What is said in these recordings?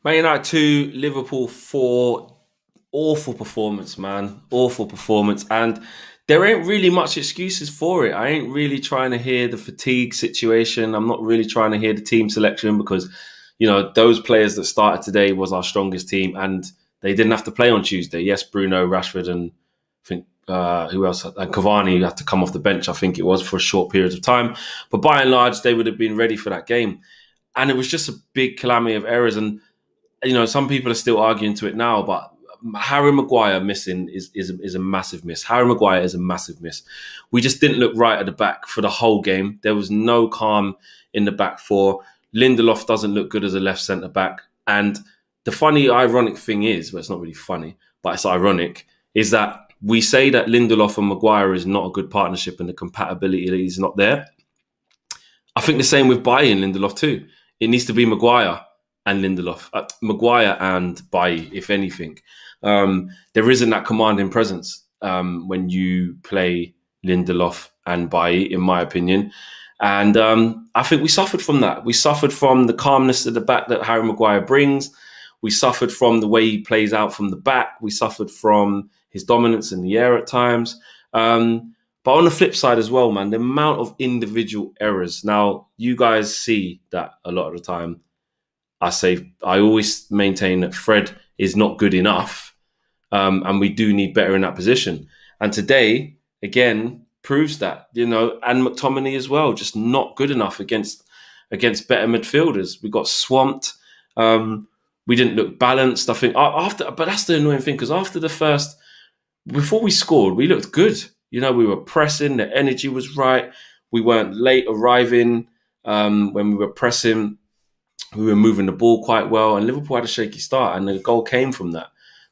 Man United 2, Liverpool 4. Awful performance, man. Awful performance. And there ain't really much excuses for it. I ain't really trying to hear the fatigue situation. I'm not really trying to hear the team selection because, those players that started today was our strongest team and they didn't have to play on Tuesday. Yes, Bruno, Rashford, and I think who else? And Cavani had to come off the bench, I think it was, for a short period of time. But by and large, they would have been ready for that game. And it was just a big calamity of errors. And some people are still arguing to it now, but Harry Maguire missing is a massive miss. Harry Maguire is a massive miss. We just didn't look right at the back for the whole game. There was no calm in the back four. Lindelof doesn't look good as a left centre back. And the funny, ironic thing is, well, it's not really funny, but it's ironic, is that we say that Lindelof and Maguire is not a good partnership and the compatibility is not there. I think the same with Bailly and Lindelof too. It needs to be Maguire and Lindelof. Maguire and Bailly, if anything. There isn't that commanding presence when you play Lindelof and Bailly, in my opinion. And I think we suffered from that. We suffered from the calmness at the back that Harry Maguire brings. We suffered from the way he plays out from the back. We suffered from his dominance in the air at times. But on the flip side as well, man, the amount of individual errors. Now, you guys see that a lot of the time. I always maintain that Fred is not good enough, and we do need better in that position. And today, again, proves that, and McTominay as well, just not good enough against better midfielders. We got swamped. We didn't look balanced. I think but that's the annoying thing because before we scored, we looked good. We were pressing. The energy was right. We weren't late arriving when we were pressing. We were moving the ball quite well, and Liverpool had a shaky start, and the goal came from that.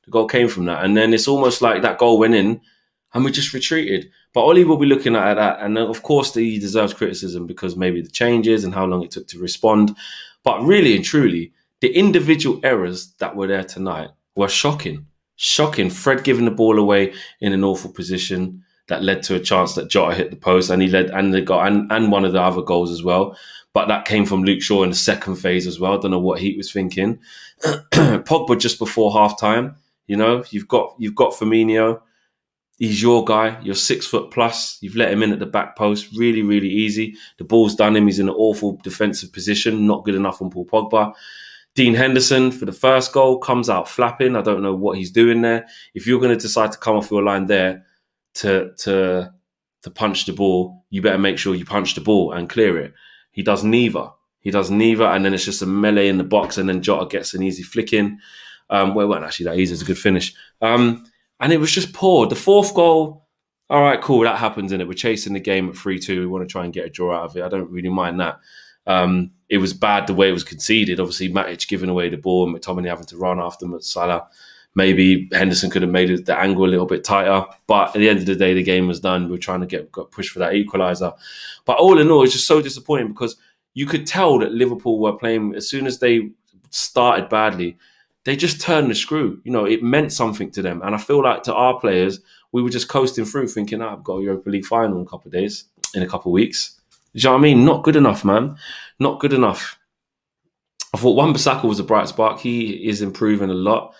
And then it's almost like that goal went in, and we just retreated. But Ollie will be looking at that, and of course he deserves criticism because maybe the changes and how long it took to respond. But really and truly, the individual errors that were there tonight were shocking. Fred giving the ball away in an awful position that led to a chance that Jota hit the post, and he led and one of the other goals as well. But that came from Luke Shaw in the second phase as well. I don't know what he was thinking. Pogba just before half time. You've got Firmino. He's your guy. You're 6 foot plus. You've let him in at the back post. Really, really easy. The ball's done him. He's in an awful defensive position. Not good enough on Paul Pogba. Dean Henderson for the first goal comes out flapping. I don't know what he's doing there. If you're going to decide to come off your line there to punch the ball, you better make sure you punch the ball and clear it. He does neither. And then it's just a melee in the box, and then Jota gets an easy flick in. Well, it wasn't actually that easy. It's a good finish. And it was just poor. The fourth goal, all right, cool, that happens, innit? We're chasing the game at 3-2. We want to try and get a draw out of it. I don't really mind that. It was bad the way it was conceded. Obviously, Matic giving away the ball and McTominay having to run after Salah. Maybe Henderson could have made the angle a little bit tighter. But at the end of the day, the game was done. We were trying to got push for that equaliser. But all in all, it's just so disappointing because you could tell that Liverpool were playing, as soon as they started badly, they just turned the screw. It meant something to them. And I feel like to our players, we were just coasting through thinking, I've got a Europa League final in a couple of weeks. Do you know what I mean? Not good enough, man. Not good enough. I thought Wan-Bissaka was a bright spark. He is improving a lot.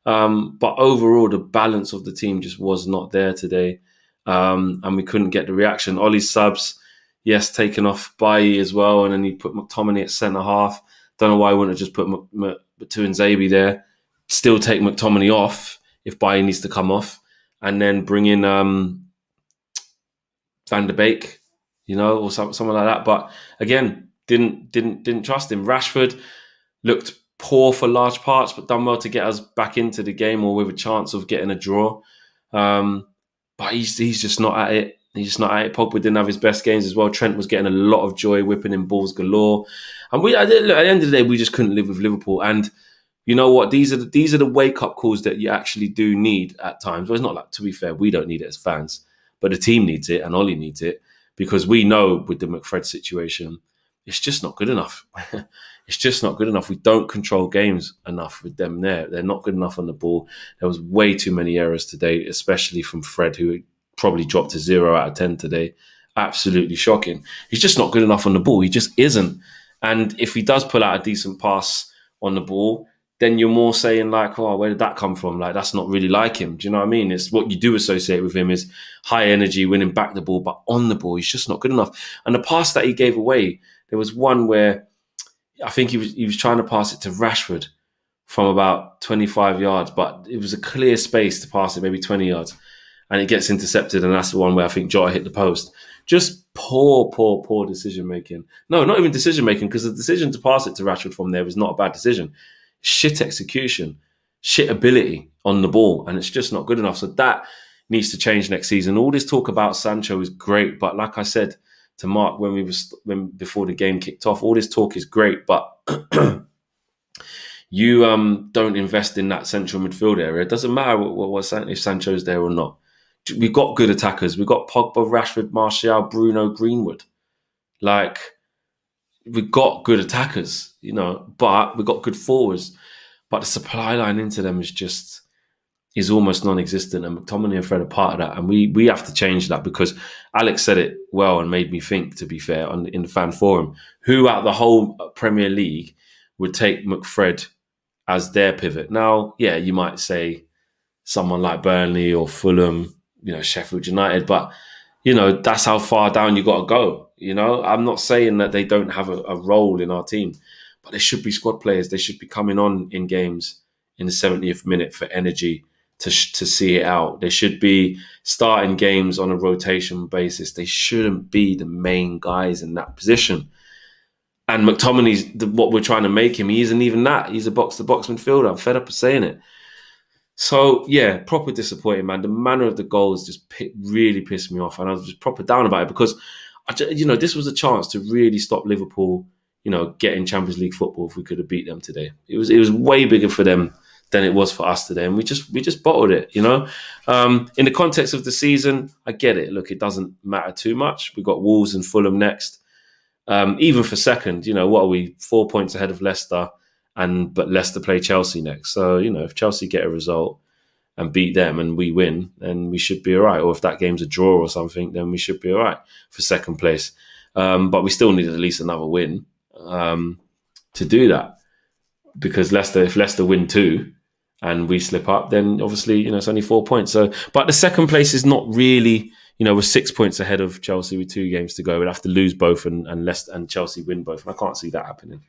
But overall, the balance of the team just was not there today. And we couldn't get the reaction. Ollie's subs, yes, taken off Bailly as well. And then he put McTominay at centre-half. Don't know why he wouldn't have just put Tuanzebe there. Still take McTominay off if Bailly needs to come off. And then bring in Van der Beek, or something like that. But again, didn't trust him. Rashford looked poor for large parts, but done well to get us back into the game or with a chance of getting a draw. But he's just not at it. He's just not at it. Pogba didn't have his best games as well. Trent was getting a lot of joy, whipping in balls galore. And at the end of the day, we just couldn't live with Liverpool. And you know what? These are the wake-up calls that you actually do need at times. Well, it's not like, to be fair, we don't need it as fans, but the team needs it and Ollie needs it because we know with the McFred situation, it's just not good enough. It's just not good enough. We don't control games enough with them there. They're not good enough on the ball. There was way too many errors today, especially from Fred, who probably dropped to 0 out of 10 today. Absolutely shocking. He's just not good enough on the ball. He just isn't. And if he does pull out a decent pass on the ball, then you're more saying like, oh, where did that come from? Like, that's not really like him. Do you know what I mean? It's what you do associate with him is high energy, winning back the ball, but on the ball, he's just not good enough. And the pass that he gave away, there was one where I think he was trying to pass it to Rashford from about 25 yards, but it was a clear space to pass it, maybe 20 yards. And it gets intercepted, and that's the one where I think Jota hit the post. Just poor decision-making. No, not even decision-making, because the decision to pass it to Rashford from there was not a bad decision. Shit execution, shit ability on the ball, and it's just not good enough. So that needs to change next season. All this talk about Sancho is great, but like I said to Mark before the game kicked off, all this talk is great, but you don't invest in that central midfield area. It doesn't matter if Sancho's there or not. We've got good attackers. We've got Pogba, Rashford, Martial, Bruno, Greenwood. Like, we've got good attackers, but we've got good forwards. But the supply line into them is almost non-existent. And McTominay and Fred are part of that. And we have to change that, because Alex said it well and made me think, to be fair, in the fan forum, who out the whole Premier League would take McFred as their pivot. Now, yeah, you might say someone like Burnley or Fulham, Sheffield United, but that's how far down you got to go. I'm not saying that they don't have a role in our team, but they should be squad players. They should be coming on in games in the 70th minute for energy to see it out. They should be starting games on a rotation basis. They shouldn't be the main guys in that position. And McTominay's what we're trying to make him. He isn't even that. He's a box-to-box midfielder. I'm fed up of saying it. So, yeah, proper disappointing, man. The manner of the goals just really pissed me off. And I was just proper down about it, because, this was a chance to really stop Liverpool, getting Champions League football if we could have beat them today. It was way bigger for them than it was for us today. And we just bottled it, In the context of the season, I get it. Look, it doesn't matter too much. We've got Wolves and Fulham next. Even for second, what are we? 4 points ahead of Leicester. But Leicester play Chelsea next. So, if Chelsea get a result and beat them and we win, then we should be all right. Or if that game's a draw or something, then we should be all right for second place. But we still need at least another win to do that. Because if Leicester win 2 and we slip up, then obviously, it's only 4 points. So, but the second place is not really, we're 6 points ahead of Chelsea with 2 games to go. We'd have to lose both and Leicester and Chelsea win both. And I can't see that happening.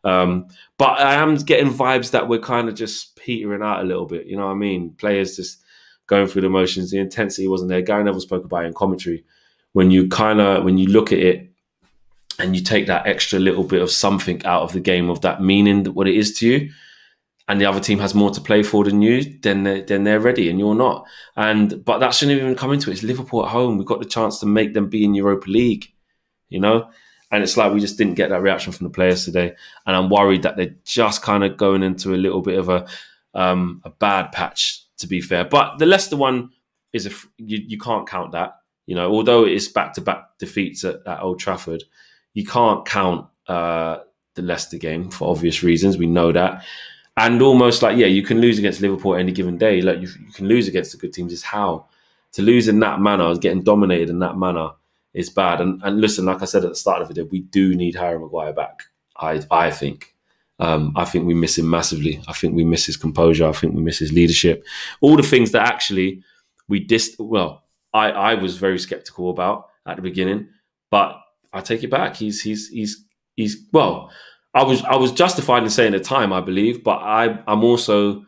But I am getting vibes that we're kind of just petering out a little bit. You know what I mean? Players just going through the motions. The intensity wasn't there. Gary Neville spoke about it in commentary. When you look at it and you take that extra little bit of something out of the game, of that meaning, what it is to you, and the other team has more to play for than you, then they're ready and you're not. But that shouldn't even come into it. It's Liverpool at home. We've got the chance to make them be in Europa League, And it's like we just didn't get that reaction from the players today. And I'm worried that they're just kind of going into a little bit of a bad patch, to be fair. But the Leicester one is you can't count that. Although it is back-to-back defeats at Old Trafford, you can't count the Leicester game for obvious reasons. We know that. And almost like, you can lose against Liverpool any given day. Like you can lose against the good teams. It's how to lose in that manner, getting dominated in that manner, is bad. And listen, like I said at the start of the video, we do need Harry Maguire back. I think. I think we miss him massively. I think we miss his composure. I think we miss his leadership. All the things that actually I was very skeptical about at the beginning, but I take it back. I was justified in saying at the time, I believe, but I'm also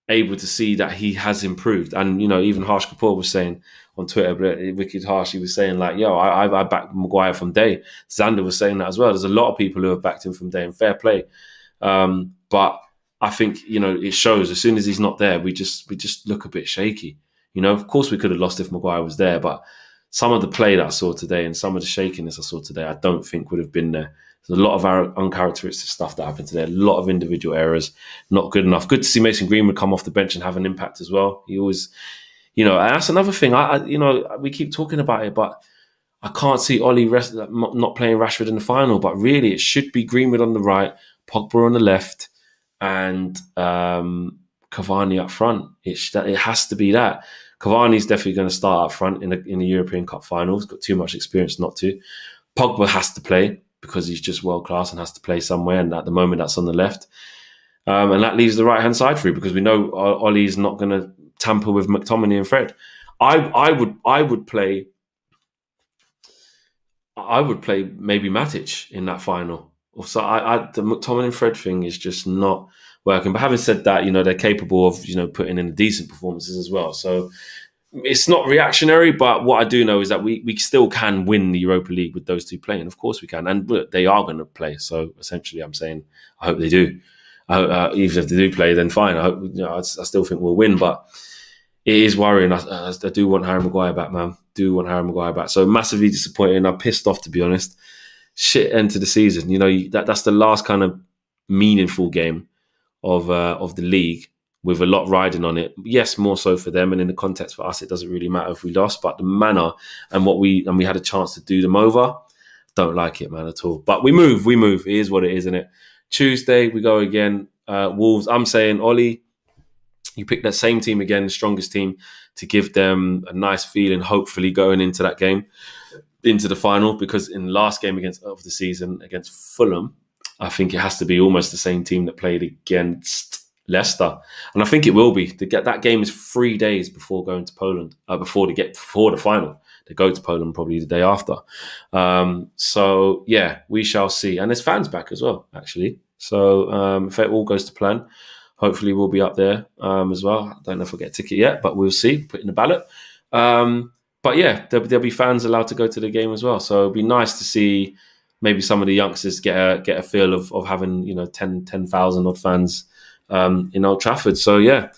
able to see that he has improved. And, even Harsh Kapoor was saying on Twitter, Wicked Harsh, he was saying like, I backed Maguire from day. Xander was saying that as well. There's a lot of people who have backed him from day, and fair play. But I think, it shows as soon as he's not there, we just look a bit shaky. Of course we could have lost if Maguire was there, but some of the play that I saw today and some of the shakiness I saw today, I don't think would have been there. There's a lot of uncharacteristic stuff that happened today. A lot of individual errors, not good enough. Good to see Mason Greenwood come off the bench and have an impact as well. He always, and that's another thing. We keep talking about it, but I can't see Ollie not playing Rashford in the final. But really, it should be Greenwood on the right, Pogba on the left, and Cavani up front. It has to be that. Cavani's definitely going to start up front in the European Cup final. He's got too much experience not to. Pogba has to play, because he's just world class and has to play somewhere. And at the moment, that's on the left. And that leaves the right hand side free because we know Ollie's not going to tamper with McTominay and Fred. I would play maybe Matic in that final. So the McTominay and Fred thing is just not working. But having said that, they're capable of putting in decent performances as well. So it's not reactionary, but what I do know is that we still can win the Europa League with those two playing. Of course we can, and look, they are going to play. So essentially, I'm saying I hope they do. Even if they do play, then fine. I hope I still think we'll win, but it is worrying. I do want Harry Maguire back, man. Do want Harry Maguire back. So massively disappointed. I'm pissed off, to be honest. Shit end to the season. That's the last kind of meaningful game of the league with a lot riding on it. Yes, more so for them, and in the context for us, it doesn't really matter if we lost. But the manner and we had a chance to do them over, don't like it, man, at all. But we move. It is what it is, isn't it? Tuesday we go again. Wolves. I'm saying Ollie, you pick that same team again, the strongest team, to give them a nice feeling, hopefully going into that game, into the final, because in the last game of the season against Fulham, I think it has to be almost the same team that played against Leicester. And I think it will be. That game is 3 days before going to Poland, before the final. They go to Poland probably the day after. So, yeah, we shall see. And there's fans back as well, actually. So if it all goes to plan, hopefully we'll be up there as well. I don't know if we'll get a ticket yet, but we'll see. Put in the ballot. But yeah, there'll be fans allowed to go to the game as well. So it'll be nice to see maybe some of the youngsters get a feel of having 10,000 odd fans in Old Trafford. So yeah,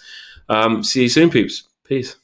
see you soon, peeps. Peace.